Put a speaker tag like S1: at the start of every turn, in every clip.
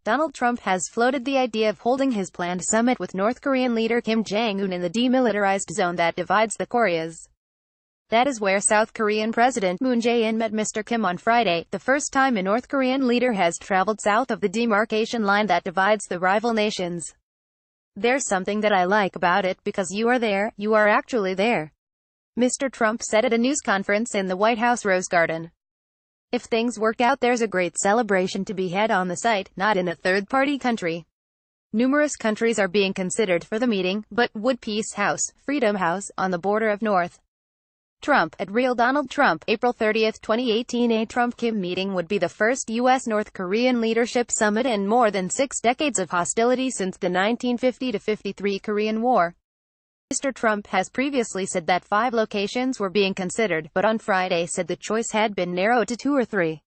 S1: Donald Trump has floated the idea of holding his planned summit with North Korean leader Kim Jong-un in the Demilitarized Zone that divides the Koreas. That is where South Korean President Moon Jae-in met Mr. Kim on Friday, the first time a North Korean leader has traveled south of the demarcation line that divides the rival nations. "There's something that I like about it, because you are there, you are actually there," Mr. Trump said at a news conference in the White House Rose Garden. "If things work out, there's a great celebration to be had on the site, not in a third-party country. Numerous countries are being considered for the meeting, but would Peace House, Freedom House, on the border of North Trump, at Real Donald Trump, April 30, 2018. A Trump-Kim meeting would be the first U.S.-North Korean leadership summit in more than 6 decades of hostility since the 1950-53 Korean War. Mr. Trump has previously said that 5 locations were being considered, but on Friday said the choice had been narrowed to 2 or 3.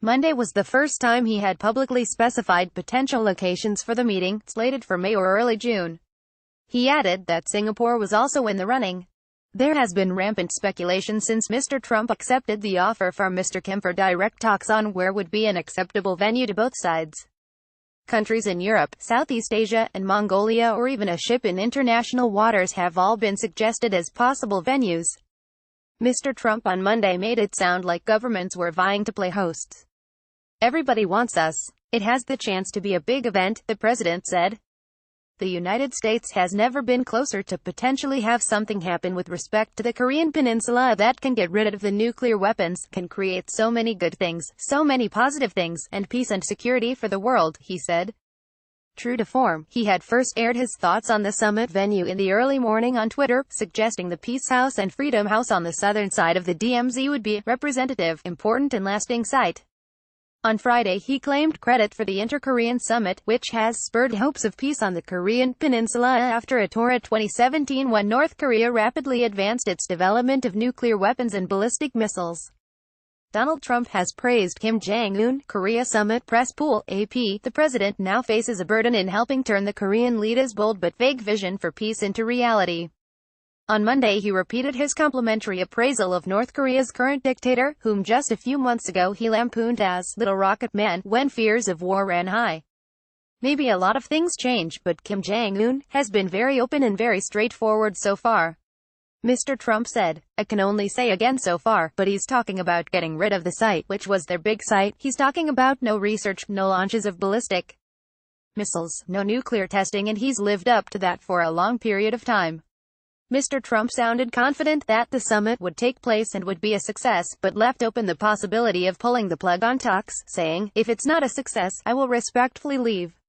S1: Monday was the first time he had publicly specified potential locations for the meeting, slated for May or early June. He added that Singapore was also in the running. There has been rampant speculation since Mr. Trump accepted the offer from Mr. Kim for direct talks on where would be an acceptable venue to both sides. Countries in Europe, Southeast Asia, and Mongolia, or even a ship in international waters have all been suggested as possible venues. Mr. Trump on Monday made it sound like governments were vying to play hosts. "Everybody wants us. It has the chance to be a big event," the president said. "The United States has never been closer to potentially have something happen with respect to the Korean Peninsula that can get rid of the nuclear weapons, can create so many good things, so many positive things, and peace and security for the world," he said. True to form, he had first aired his thoughts on the summit venue in the early morning on Twitter, suggesting the Peace House and Freedom House on the southern side of the DMZ would be a representative, important and lasting site. On Friday he claimed credit for the Inter-Korean Summit, which has spurred hopes of peace on the Korean Peninsula after a torrid 2017 when North Korea rapidly advanced its development of nuclear weapons and ballistic missiles. Donald Trump has praised Kim Jong-un, Korea Summit Press Pool, AP. The president now faces a burden in helping turn the Korean leader's bold but vague vision for peace into reality. On Monday he repeated his complimentary appraisal of North Korea's current dictator, whom just a few months ago he lampooned as "Little Rocket Man" when fears of war ran high. "Maybe a lot of things change, but Kim Jong-un has been very open and very straightforward so far," Mr. Trump said. "I can only say again so far, but he's talking about getting rid of the site, which was their big site. He's talking about no research, no launches of ballistic missiles, no nuclear testing, and he's lived up to that for a long period of time." Mr. Trump sounded confident that the summit would take place and would be a success, but left open the possibility of pulling the plug on talks, saying, "If it's not a success, I will respectfully leave."